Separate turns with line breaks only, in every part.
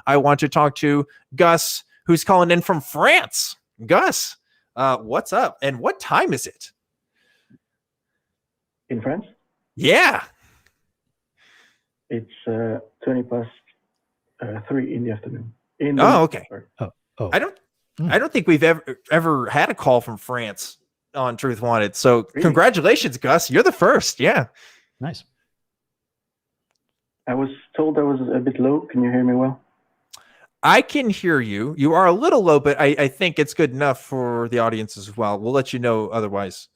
I want to talk to Gus, who's calling in from France. Gus, what's up? And what time is it?
In France?
Yeah.
It's 20 past 3 in the afternoon.
Okay.
Oh.
I don't think we've ever had a call from France on Truth Wanted. So
really?
Congratulations, Gus. You're the first. Yeah.
Nice.
I was told I was a bit low. Can you hear me well?
I can hear you. You are a little low, but I think it's good enough for the audience as well. We'll let you know otherwise.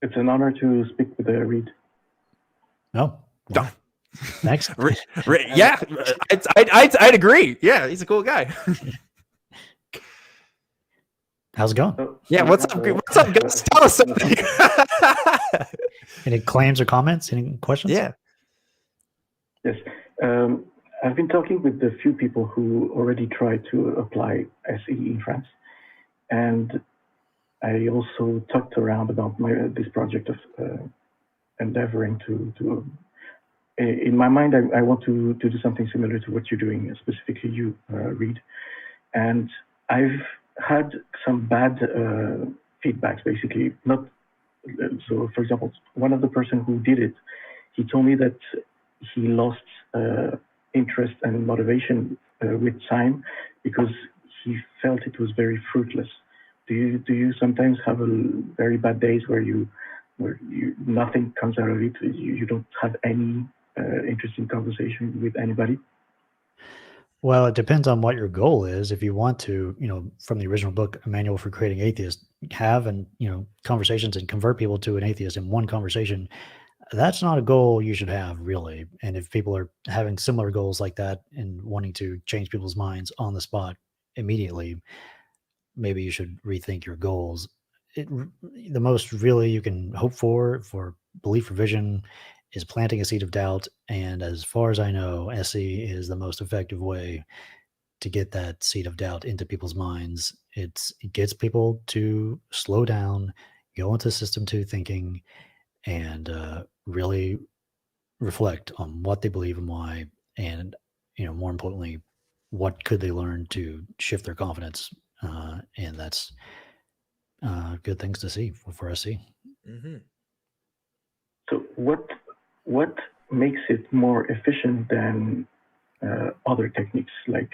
It's an honor to speak with Reid.
Oh. Well, next.
Yeah, I'd agree. Yeah, he's a cool guy.
How's it going?
Yeah, what's up? What's up, Gus? Tell us something.
Any claims or comments? Any questions?
Yeah.
Yes. I've been talking with a few people who already tried to apply SE in France. And I also talked around about this project of endeavoring to in my mind, I want to do something similar to what you're doing, specifically you, Reid. And I've had some bad feedbacks, basically. Not so. For example, one of the person who did it, he told me that he lost interest and motivation with time because he felt it was very fruitless. Do you sometimes have very bad days where nothing comes out of it? You don't have any interesting conversation with anybody?
Well, it depends on what your goal is. If you want to, from the original book, A Manual for Creating Atheists, have conversations and convert people to an atheist in one conversation, that's not a goal you should have, really. And if people are having similar goals like that and wanting to change people's minds on the spot immediately, maybe you should rethink your goals. The most really you can hope for belief revision is planting a seed of doubt. And as far as I know, SE is the most effective way to get that seed of doubt into people's minds. It gets people to slow down, go into system 2 thinking, and really reflect on what they believe and why. And, more importantly, what could they learn to shift their confidence? And that's good things to see for SE.
Mm-hmm.
So what makes it more efficient than other techniques like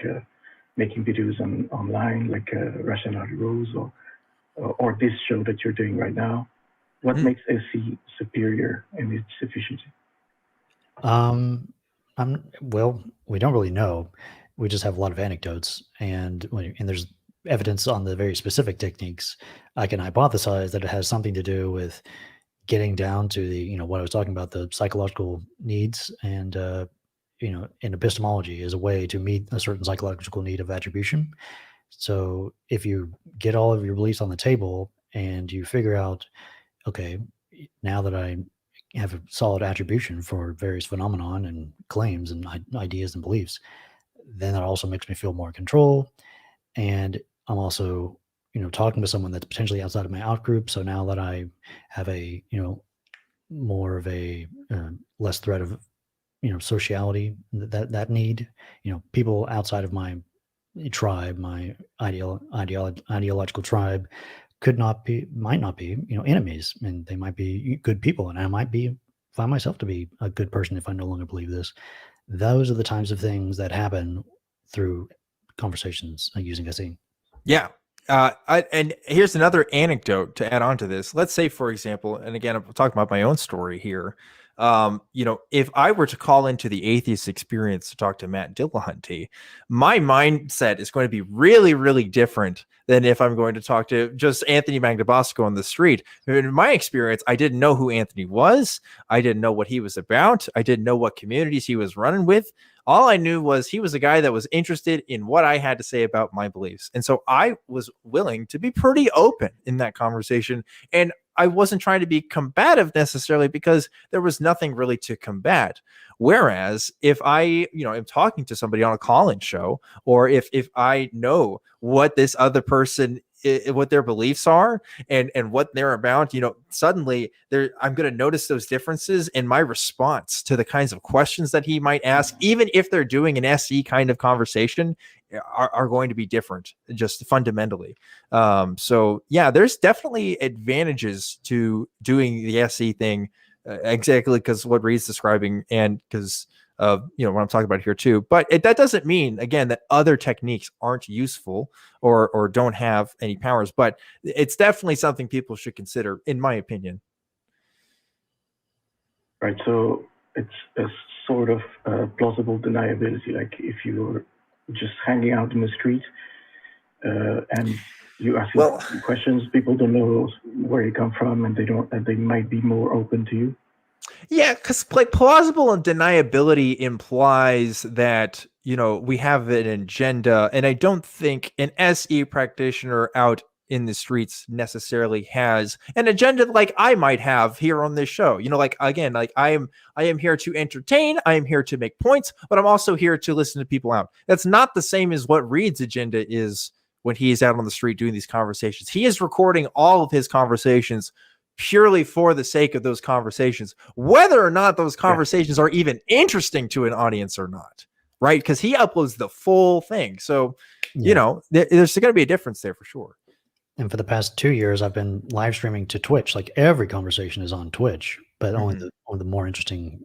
making videos online, like Rationality Rose or this show that you're doing right now? What makes SE superior in its efficiency?
Well, we don't really know. We just have a lot of anecdotes, and there's evidence on the very specific techniques. I can hypothesize that it has something to do with getting down to the, what I was talking about, the psychological needs, and in epistemology is a way to meet a certain psychological need of attribution. So if you get all of your beliefs on the table and you figure out, okay, now that I have a solid attribution for various phenomenon and claims and ideas and beliefs, then that also makes me feel more in control. And I'm also, talking to someone that's potentially outside of my out group. So now that I have a, more of a less threat of, sociality, that need, people outside of my tribe, my ideological tribe might not be, enemies, and they might be good people. And I might find myself to be a good person if I no longer believe this. Those are the types of things that happen through conversations using SE.
Yeah. And here's another anecdote to add on to this. Let's say, for example, and again, I'm talking about my own story here. If I were to call into the Atheist Experience to talk to Matt Dillahunty, my mindset is going to be really, really different than if I'm going to talk to just Anthony Magnabosco on the street. In my experience, I didn't know who Anthony was. I didn't know what he was about. I didn't know what communities he was running with. All I knew was he was a guy that was interested in what I had to say about my beliefs. And so I was willing to be pretty open in that conversation. And I wasn't trying to be combative necessarily because there was nothing really to combat. Whereas if I, am talking to somebody on a call-in show, or if I know what this other person what their beliefs are and what they're about, suddenly I'm going to notice those differences in my response to the kinds of questions that he might ask, even if they're doing an SE kind of conversation, are going to be different just fundamentally. So yeah, there's definitely advantages to doing the SE thing, exactly because what Reid's describing, and because what I'm talking about here too. But that doesn't mean, again, that other techniques aren't useful or don't have any powers. But it's definitely something people should consider, in my opinion.
Right. So it's a sort of plausible deniability. Like if you're just hanging out in the street and you ask questions, people don't know where you come from, and they might be more open to you.
Yeah, because like plausible and deniability implies that, we have an agenda, and I don't think an SE practitioner out in the streets necessarily has an agenda like I might have here on this show. Like, again, like I am here to entertain, I am here to make points, but I'm also here to listen to people out. That's not the same as what Reid's agenda is when he is out on the street doing these conversations. He is recording all of his conversations purely for the sake of those conversations, whether or not those conversations are even interesting to an audience or not, right? Because he uploads the full thing. So, there's going to be a difference there for sure.
And for the past 2 years, I've been live streaming to Twitch. Like every conversation is on Twitch, but only the more interesting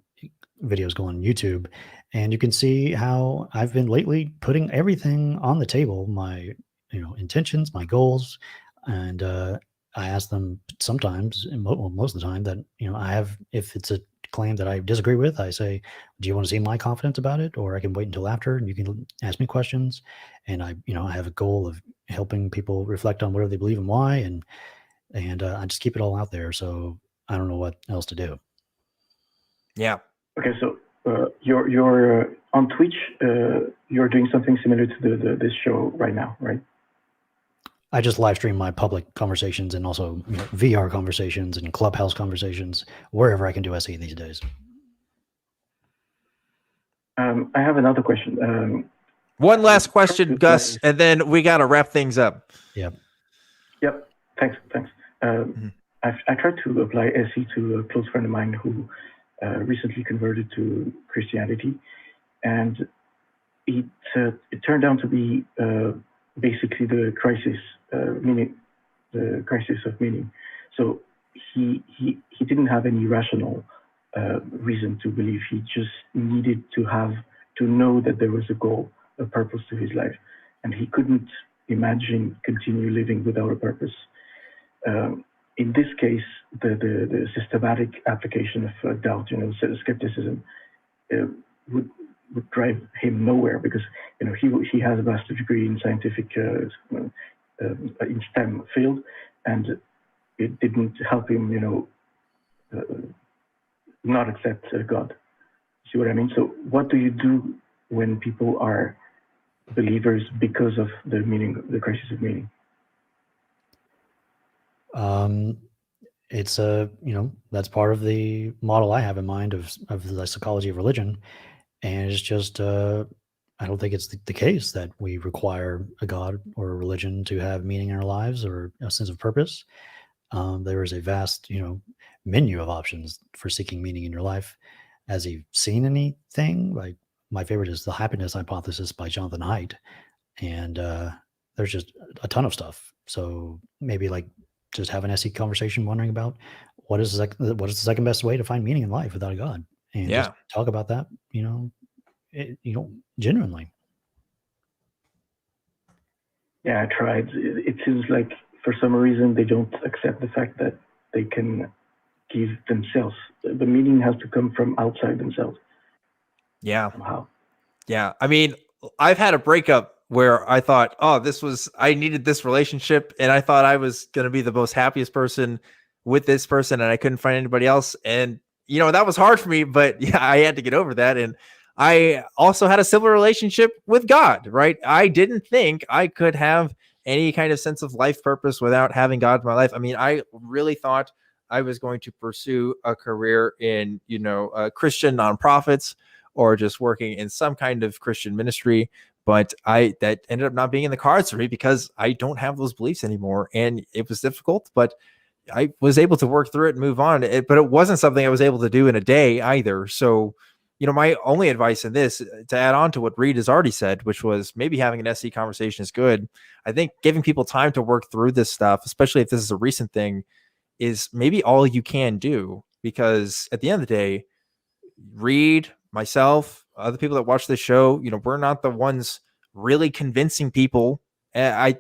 videos go on YouTube. And you can see how I've been lately putting everything on the table, my intentions, my goals, and I ask them sometimes, most of the time, that I have, if it's a claim that I disagree with, I say, do you want to see my confidence about it, or I can wait until after and you can ask me questions. And I have a goal of helping people reflect on whatever they believe and why, and I just keep it all out there. So I don't know what else to do.
Yeah.
Okay, so you're on Twitch. You're doing something similar to this show right now, right?
I just live stream my public conversations and also VR conversations and Clubhouse conversations, wherever I can do SE these days.
I have another question.
One last question, Gus, and then we got to wrap things up.
Yep.
Thanks. I tried to apply SE to a close friend of mine who recently converted to Christianity, and it turned out to be basically the crisis of meaning. So he didn't have any rational reason to believe. He just needed to know that there was a goal, a purpose to his life, and he couldn't imagine continue living without a purpose. In this case, the systematic application of doubt, skepticism, would drive him nowhere, because he has a master's degree in scientific in STEM field, and it didn't help him not accept God. See what I mean? So what do you do when people are believers because of the crisis of meaning?
It's that's part of the model I have in mind of the psychology of religion. And it's just, I don't think it's the case that we require a God or a religion to have meaning in our lives or a sense of purpose. There is a vast, menu of options for seeking meaning in your life. Has he seen anything? Like, my favorite is The Happiness Hypothesis by Jonathan Haidt. And there's just a ton of stuff. So maybe just have an SE conversation wondering about what is the second best way to find meaning in life without a God. And just talk about that, genuinely.
Yeah, I tried. It seems like for some reason they don't accept the fact that they can give themselves. The meaning has to come from outside themselves.
Yeah.
Somehow.
Yeah. I mean, I've had a breakup where I thought, I needed this relationship, and I thought I was going to be the most happiest person with this person, and I couldn't find anybody else. And that was hard for me, but yeah, I had to get over that. And I also had a similar relationship with God, right? I didn't think I could have any kind of sense of life purpose without having God in my life. I mean, I really thought I was going to pursue a career in, Christian nonprofits or just working in some kind of Christian ministry. But that ended up not being in the cards for me because I don't have those beliefs anymore. And it was difficult, but I was able to work through it and move on. But it wasn't something I was able to do in a day either. So, my only advice in this, to add on to what Reid has already said, which was maybe having an SE conversation is good. I think giving people time to work through this stuff, especially if this is a recent thing, is maybe all you can do, because at the end of the day, Reid, myself, other people that watch this show, we're not the ones really convincing people.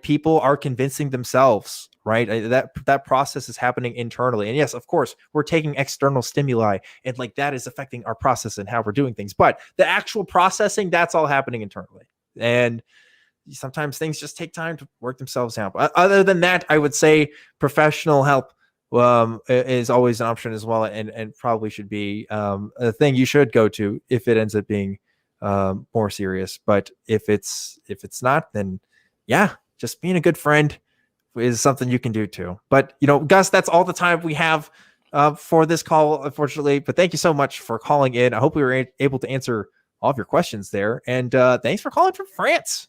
People are convincing themselves, right? That process is happening internally. And yes, of course, we're taking external stimuli and that is affecting our process and how we're doing things. But the actual processing, that's all happening internally. And sometimes things just take time to work themselves out. But other than that, I would say professional help is always an option as well, and probably should be a thing you should go to if it ends up being more serious. But if it's not, then yeah, just being a good friend is something you can do too. But Gus, that's all the time we have for this call, unfortunately. But thank you so much for calling in. I hope we were able to answer all of your questions there, and thanks for calling from France.